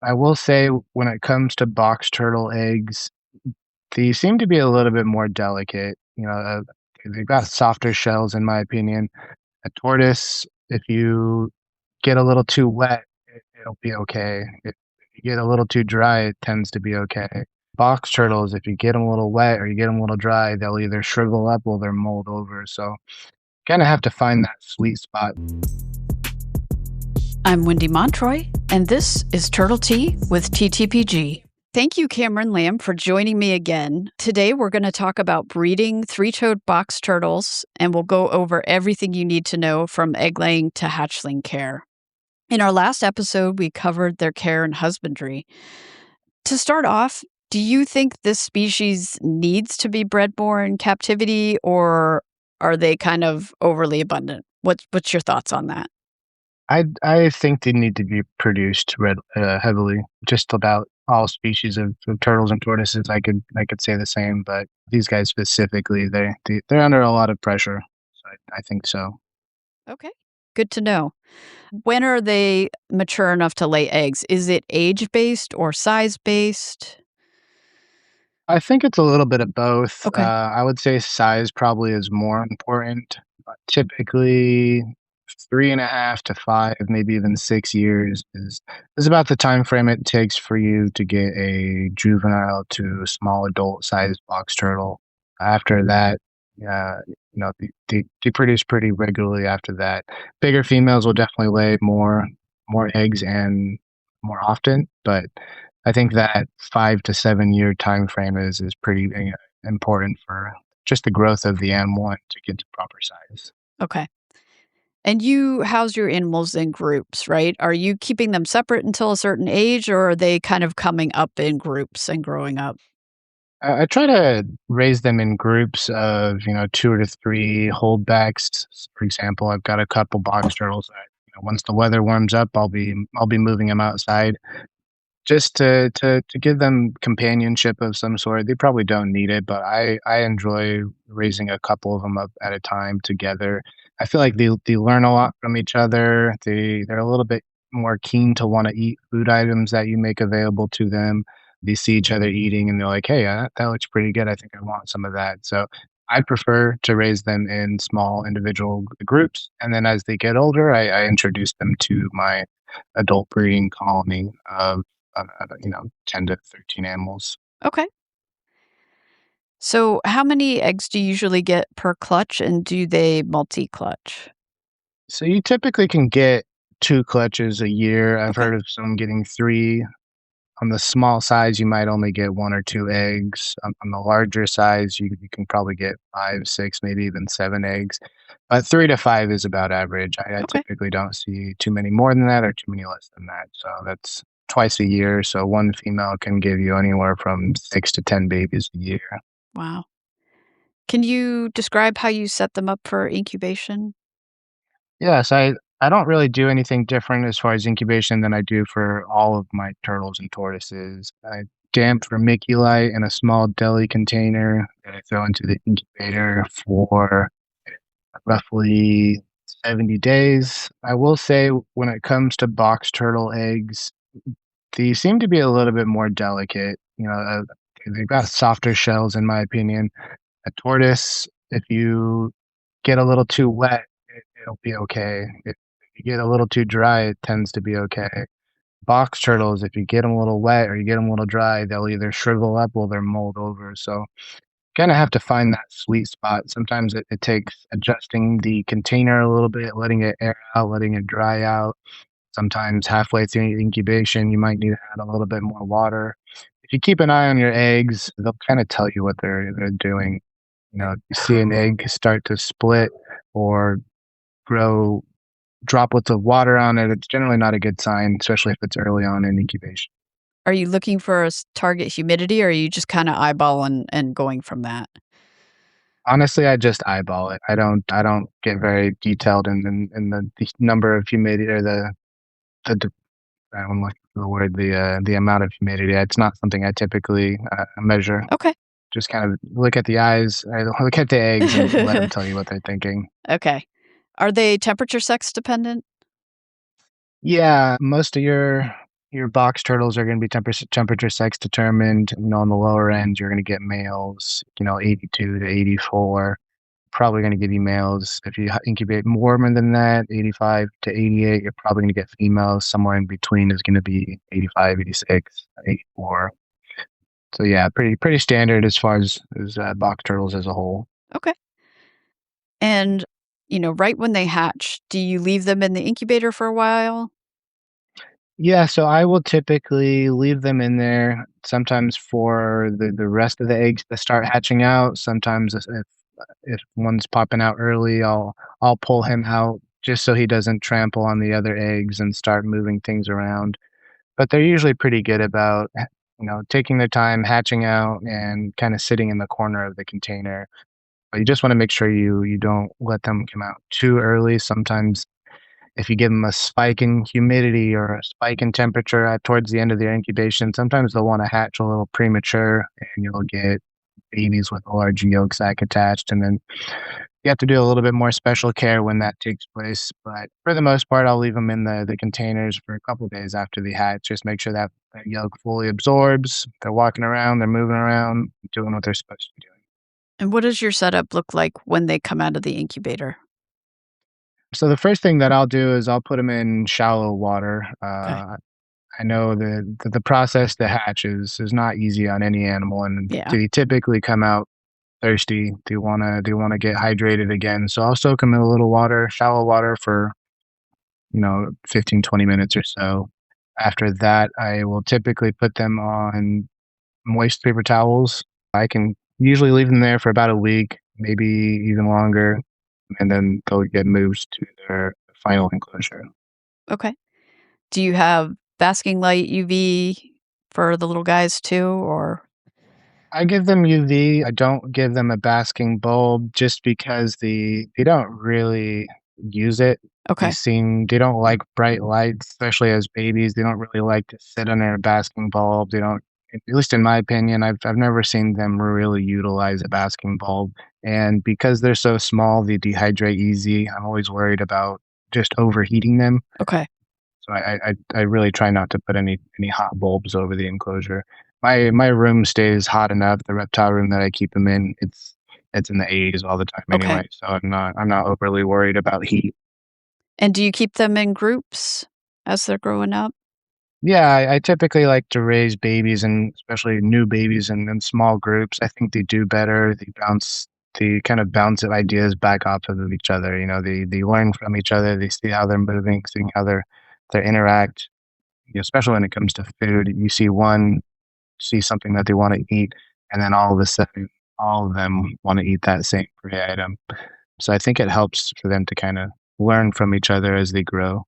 I will say when it comes to box turtle eggs, they seem to be a little bit more delicate. They've got softer shells, in my opinion. A tortoise, if you get a little too wet, it'll be okay. If you get a little too dry, it tends to be okay. Box turtles, if you get them a little wet or you get them a little dry, they'll either shrivel up or they're mold over. So, kind of have to find that sweet spot. I'm Wendy Montroy, and this is Turtle Tea with TTPG. Thank you, Cameron Lamb, for joining me again. Today, we're going to talk about breeding three-toed box turtles, and we'll go over everything you need to know from egg laying to hatchling care. In our last episode, we covered their care and husbandry. To start off, do you think this species needs to be bred more in captivity, or are they kind of overly abundant? What's your thoughts on that? I think they need to be produced heavily. Just about all species of turtles and tortoises, I could say the same, but these guys specifically, they're under a lot of pressure. So I think so. Okay, good to know. When are they mature enough to lay eggs? Is it age-based or size-based? I think it's a little bit of both. Okay. I would say size probably is more important. But typically, 3.5 to 5, maybe even 6 years is about the time frame it takes for you to get a juvenile to small adult sized box turtle. After that, they produce pretty regularly. After that, bigger females will definitely lay more eggs and more often, but I think that 5 to 7 year time frame is pretty important for just the growth of the animal and to get to proper size. Okay. And you house your animals in groups, right? Are you keeping them separate until a certain age, or are they kind of coming up in groups and growing up? I try to raise them in groups of 2 to 3 holdbacks. For example, I've got a couple box turtles that once the weather warms up, I'll be moving them outside just to give them companionship of some sort. They probably don't need it, but I enjoy raising a couple of them up at a time together. I feel like they learn a lot from each other. They're a little bit more keen to want to eat food items that you make available to them. They see each other eating and they're like, "Hey, that looks pretty good. I think I want some of that." So I prefer to raise them in small individual groups, and then as they get older, I introduce them to my adult breeding colony of 10 to 13 animals. Okay. So, how many eggs do you usually get per clutch, and do they multi-clutch? So you typically can get 2 clutches a year. I've Okay. heard of some getting 3. On the small size, you might only get 1 or 2 eggs. On the larger size, you can probably get 5, 6, maybe even 7 eggs. But 3 to 5 is about average. I Okay. typically don't see too many more than that or too many less than that. So that's twice a year. So one female can give you anywhere from 6 to 10 babies a year. Wow. Can you describe how you set them up for incubation? Yes, I don't really do anything different as far as incubation than I do for all of my turtles and tortoises. I damp vermiculite in a small deli container that I throw into the incubator for roughly 70 days. I will say when it comes to box turtle eggs, they seem to be a little bit more delicate. They've got softer shells, in my opinion. A tortoise, if you get a little too wet, it'll be okay. If you get a little too dry, it tends to be okay. Box turtles, if you get them a little wet or you get them a little dry, they'll either shrivel up or they're mold over. So, kind of have to find that sweet spot. Sometimes it takes adjusting the container a little bit, letting it air out, letting it dry out. Sometimes halfway through incubation, you might need to add a little bit more water. If you keep an eye on your eggs, they'll kind of tell you what they're doing. If you see an egg start to split or grow droplets of water on it, it's generally not a good sign, especially if it's early on in incubation. Are you looking for a target humidity, or are you just kind of eyeballing and going from that? Honestly, I just eyeball it. I don't get very detailed in the number of humidity or the I'm looking for the word the amount of humidity. It's not something I typically measure. Okay. Just kind of look at the eyes, I look at the eggs, and let them tell you what they're thinking. Okay. Are they temperature sex dependent? Yeah, most of your your box turtles are going to be temperature sex determined. On the lower end, you're going to get males, 82 to 84. Probably going to give you males. If you incubate warmer than that, 85 to 88, you're probably going to get females. Somewhere in between is going to be 85, 86, 84. So yeah, pretty standard as far as box turtles as a whole. Okay. And, right when they hatch, do you leave them in the incubator for a while? Yeah, so I will typically leave them in there sometimes for the rest of the eggs to start hatching out. Sometimes if one's popping out early, I'll pull him out just so he doesn't trample on the other eggs and start moving things around. But they're usually pretty good about, taking their time hatching out and kind of sitting in the corner of the container. But you just want to make sure you don't let them come out too early. Sometimes if you give them a spike in humidity or a spike in temperature towards the end of their incubation, sometimes they'll want to hatch a little premature, and you'll get babies with a large yolk sac attached. And then you have to do a little bit more special care when that takes place. But for the most part, I'll leave them in the containers for a couple days after the hatch. Just make sure that yolk fully absorbs. They're walking around, they're moving around, doing what they're supposed to be doing. And what does your setup look like when they come out of the incubator? So the first thing that I'll do is I'll put them in shallow water. Okay. I know the process to hatch is not easy on any animal, and Yeah. they typically come out thirsty. They wanna get hydrated again. So I'll soak them in a little water, shallow water for 15, 20 minutes or so. After that, I will typically put them on moist paper towels. I can usually leave them there for about a week, maybe even longer, and then they'll get moved to their final enclosure. Okay. Do you have basking light UV for the little guys too, or I give them UV. I don't give them a basking bulb just because they don't really use it. okay. They don't like bright lights, especially as babies. They don't really like to sit under a basking bulb. They don't, at least in my opinion, I've never seen them really utilize a basking bulb. And because they're so small, they dehydrate easy. I'm always worried about just overheating them. Okay. So I really try not to put any hot bulbs over the enclosure. My room stays hot enough, the reptile room that I keep them in, it's in the 80s all the time Okay. anyway, so I'm not overly worried about heat. And do you keep them in groups as they're growing up? Yeah, I typically like to raise babies and especially new babies in small groups. I think they do better. They kind of bounce ideas back off of each other. They learn from each other. They see how they're moving, seeing how they interact. Especially when it comes to food, you see something that they want to eat, and then all of a sudden, all of them want to eat that same prey item. So I think it helps for them to kind of learn from each other as they grow.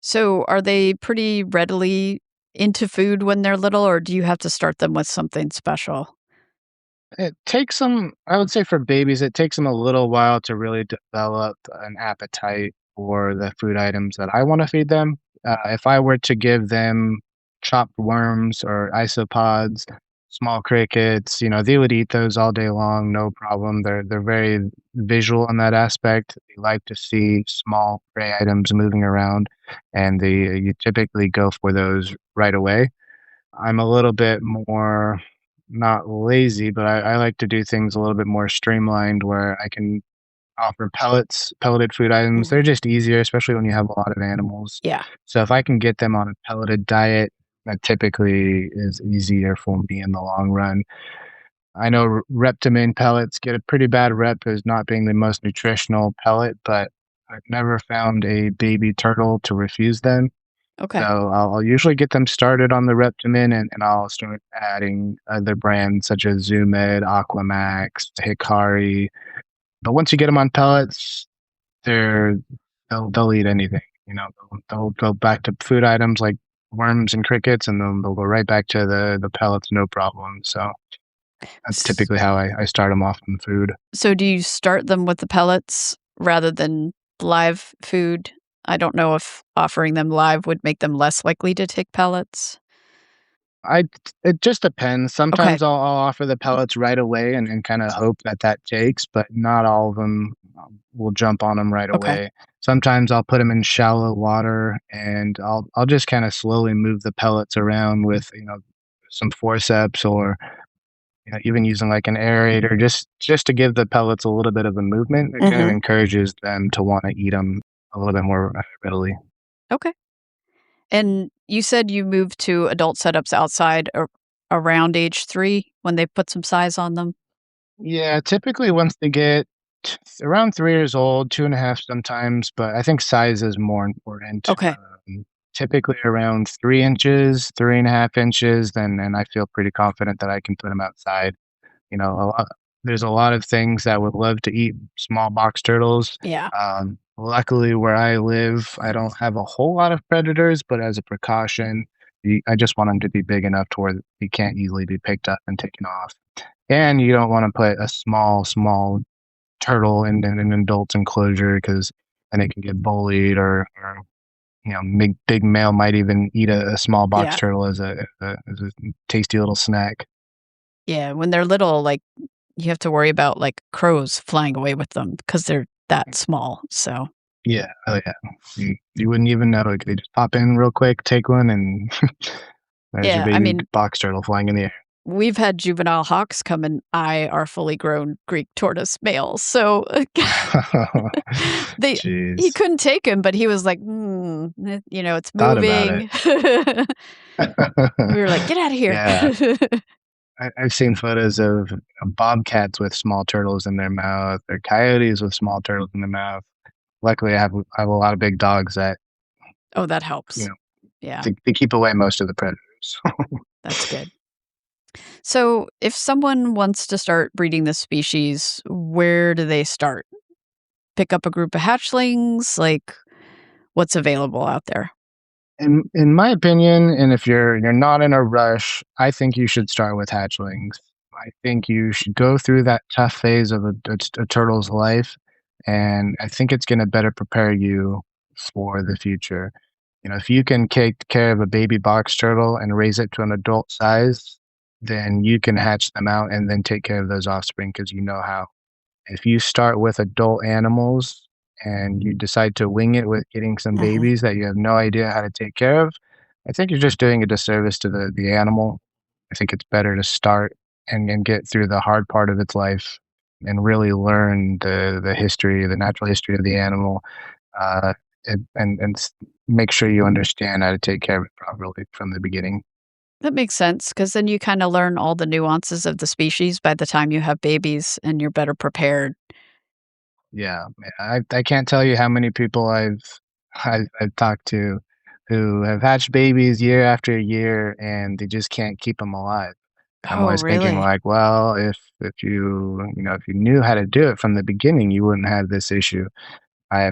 So are they pretty readily into food when they're little, or do you have to start them with something special? It takes them, I would say for babies, it takes them a little while to really develop an appetite for the food items that I want to feed them. If I were to give them chopped worms or isopods, small crickets, they would eat those all day long, no problem. They're very visual in that aspect. They like to see small prey items moving around, and you typically go for those right away. I'm a little bit more not lazy, but I like to do things a little bit more streamlined where I can offer pelleted food items. Mm. They're just easier, especially when you have a lot of animals. Yeah. So if I can get them on a pelleted diet, that typically is easier for me in the long run. I know Reptimane pellets get a pretty bad rep as not being the most nutritional pellet, but I've never found a baby turtle to refuse them. So Okay. I'll usually get them started on the Reptimin, and I'll start adding other brands such as Zoomed, Aquamax, Hikari. But once you get them on pellets, they're they'll eat anything. They'll go back to food items like worms and crickets, and then they'll go right back to the pellets, no problem. So that's S- typically how I start them off in food. So do you start them with the pellets rather than live food? I don't know if offering them live would make them less likely to take pellets. I it just depends. Okay. Sometimes I'll offer the pellets right away and kind of hope that that takes, but not all of them will jump on them right Okay. away. Sometimes I'll put them in shallow water and I'll just kind of slowly move the pellets around with, some forceps or even using like an aerator just to give the pellets a little bit of a movement. It kind of Mhm. encourages them to want to eat them a little bit more readily. Okay. And you said you moved to adult setups outside around age 3 when they put some size on them? Yeah, typically once they get around 3 years old, 2 and a half sometimes, but I think size is more important. Okay. Typically around 3 inches, 3.5 inches, then I feel pretty confident that I can put them outside. There's a lot of things that would love to eat small box turtles. Yeah. Luckily, where I live, I don't have a whole lot of predators, but as a precaution, I just want them to be big enough to where they can't easily be picked up and taken off. And you don't want to put a small turtle in an adult enclosure because then it can get bullied or big male might even eat a small box Yeah. turtle as a tasty little snack. Yeah, when they're little, like, you have to worry about, like, crows flying away with them because 'cause they're that small, so Yeah, oh yeah. You wouldn't even know, like, they just pop in real quick, take one, and there's your yeah, I baby mean, box turtle flying in the air. we've had juvenile hawks come and eye our fully grown Greek tortoise males, so, they he Jeez. couldn't take him, but he was like, it's Thought about it. moving." We were like, "Get out of here." Yeah. I've seen photos of bobcats with small turtles in their mouth, or coyotes with small turtles in their mouth. Luckily, I have a lot of big dogs that, Oh, that you helps. know, Yeah, they keep away most of the predators. that's good. So, if someone wants to start breeding this species, where do they start? Pick up a group of hatchlings? Like, what's available out there? In my opinion, and if you're not in a rush, I think you should start with hatchlings. I think you should go through that tough phase of a turtle's life, and I think it's gonna better prepare you for the future. If you can take care of a baby box turtle and raise it to an adult size, then you can hatch them out and then take care of those offspring because you know how. If you start with adult animals and you decide to wing it with getting some Mhm. babies that you have no idea how to take care of, I think you're just doing a disservice to the animal. I think it's better to start and get through the hard part of its life and really learn the history, the natural history of the animal, uh, and make sure you understand how to take care of it properly from the beginning. That makes sense because then you kinda learn all the nuances of the species by the time you have babies and you're better prepared. Yeah, I can't tell you how many people I've talked to who have hatched babies year after year, and they just can't keep them alive. And I'm Oh, always thinking really? like, well, if if you knew how to do it from the beginning, you wouldn't have this issue.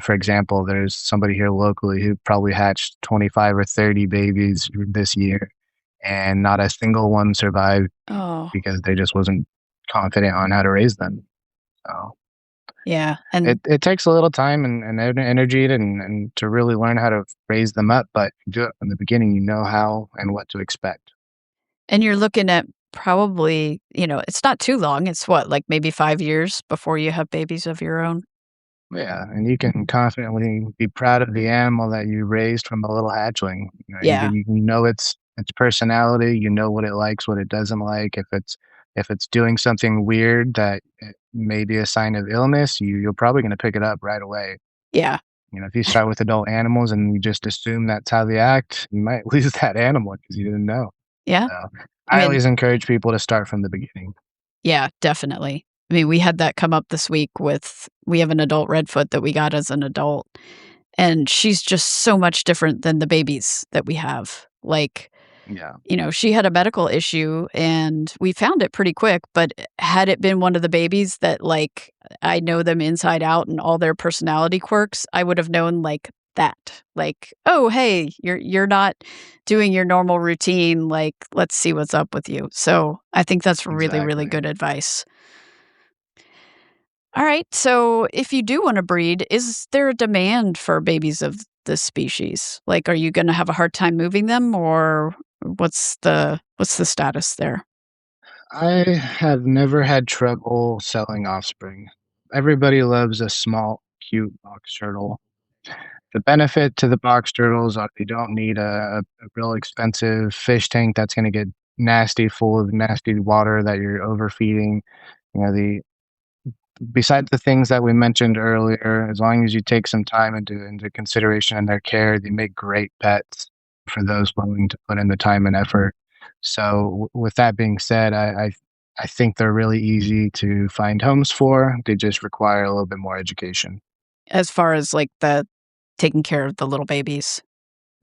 For example, there's somebody here locally who probably hatched 25 or 30 babies this year, and not a single one survived Oh, because they just wasn't confident on how to raise them. So. yeah, It takes a little time and energy and to really learn how to raise them up, but do it from the beginning, you know how and what to expect. and you're looking at probably, it's not too long. It's what, like, maybe 5 years before you have babies of your own? Yeah, and you can confidently be proud of the animal that you raised from a little hatchling. Yeah, You know its personality, you know what it likes, what it doesn't like. If it's doing something weird that may be a sign of illness, you're probably gonna pick it up right away. yeah, If you start with adult animals and you just assume that's how they act, you might lose that animal because you didn't know. yeah. So, I I mean, always encourage people to start from the beginning. yeah, definitely. I mean, we had that come up this week with we have an adult redfoot that we got as an adult, and she's just so much different than the babies that we have. Like, Yeah, she had a medical issue and we found it pretty quick, but had it been one of the babies that, like, I know them inside out and all their personality quirks, I would have known, like, that. Like, "Oh, hey, you're not doing your normal routine, like, let's see what's up with you." So, I think that's really, really exactly. good advice. Alright, so if you do wanna breed, is there a demand for babies of this species? Like, are you gonna have a hard time moving them, or What's the status there? I have never had trouble selling offspring. Everybody loves a small, cute box turtle. The benefit to the box turtles are they don't need a real expensive fish tank that's going to get nasty, full of nasty water that you're overfeeding. You know, the besides the things that we mentioned earlier, as long as you take some time into consideration in their care, they make great pets for those willing to put in the time and effort. So, with that being said, I think they're really easy to find homes for. They just require a little bit more education. As far as, like, the taking care of the little babies?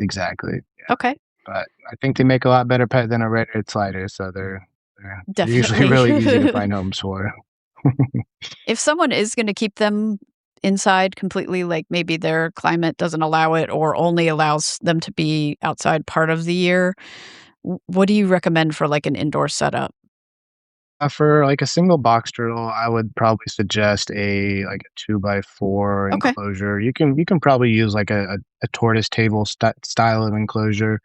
Exactly. Yeah. Okay, But I think they make a lot better pet than a red-eared slider, so they're usually definitely. really easy to find homes for. If someone is gonna keep them inside completely, like, maybe their climate doesn't allow it or only allows them to be outside part of the year, what do you recommend for, like, an indoor setup? For like a single box turtle, I would probably suggest a 2 by 4 Okay. enclosure. You can probably use like a tortoise table style of enclosure.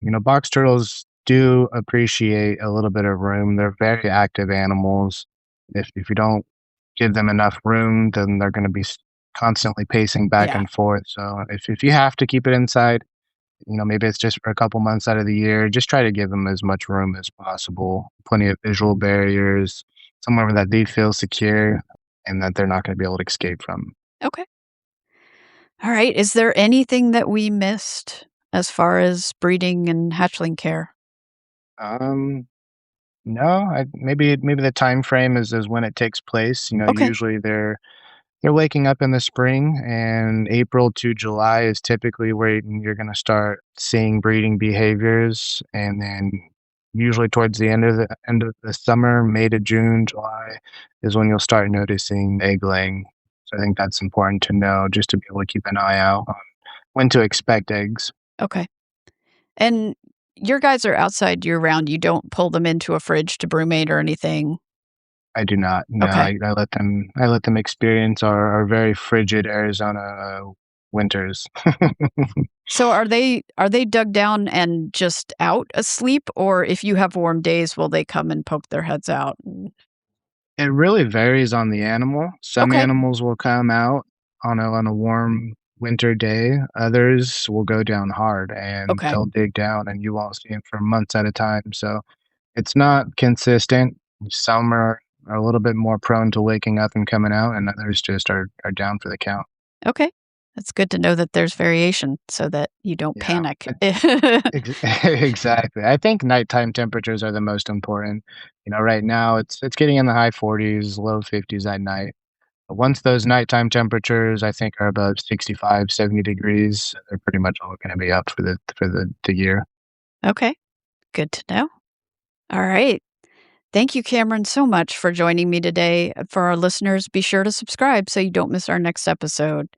You know, box turtles do appreciate a little bit of room. They're very active animals. If you don't give them enough room, then they're going to be constantly pacing back Yeah. and forth. So if you have to keep it inside, maybe it's just for a couple months out of the year, just try to give them as much room as possible, plenty of visual barriers, somewhere that they feel secure and that they're not going to be able to escape from. Okay. Alright, is there anything that we missed as far as breeding and hatchling care? Um, no, maybe the time frame is when it takes place. Okay. Usually they're waking up in the spring, and April to July is typically where you're going to start seeing breeding behaviors, and then usually towards the end of the summer, May to June, July is when you'll start noticing egg laying. So I think that's important to know just to be able to keep an eye out on when to expect eggs. Okay. And your guys are outside year round, you don't pull them into a fridge to brumate or anything? I do not. No, Okay. I let them experience our very frigid Arizona winters. So are they dug down and just out asleep, or if you have warm days, will they come and poke their heads out? It really varies on the animal. Some Okay, animals will come out on a warm winter day. Others will go down hard and okay, they'll dig down and you won't see them for months at a time. So it's not consistent. Some are a little bit more prone to waking up and coming out, and others just are down for the count. okay. That's good to know that there's variation so that you don't Yeah. panic. Exactly. I think nighttime temperatures are the most important. Right now it's getting in the high 40s, low 50s at night. But once those nighttime temperatures, I think, are above 65, 70 degrees, they're pretty much all going to be up for the year. Okay, good to know. All right. Thank you, Cameron, so much for joining me today. For our listeners, be sure to subscribe so you don't miss our next episode.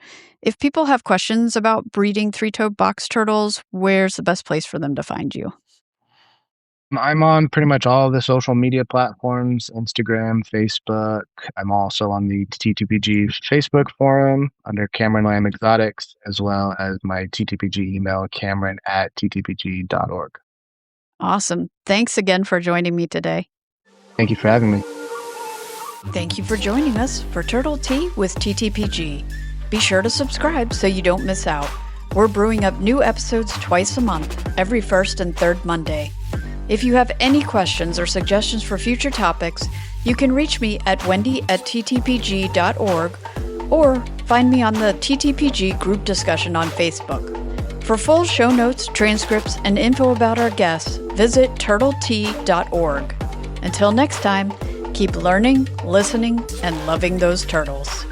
If people have questions about breeding three-toed box turtles, where's the best place for them to find you? I'm on pretty much all of the social media platforms, Instagram, Facebook. I'm also on the TTPG Facebook forum under Cameron Lamb Exotics, as well as my TTPG email, cameron@ttpg.org. Awesome. Thanks again for joining me today. Thank you for having me. Thank you for joining us for Turtle Tea with TTPG. Be sure to subscribe so you don't miss out. We're brewing up new episodes twice a month, every first and third Monday. If you have any questions or suggestions for future topics, you can reach me at wendy@ttpg.org or find me on the TTPG group discussion on Facebook. For full show notes, transcripts, and info about our guests, visit turtletea.org. Until next time, keep learning, listening, and loving those turtles.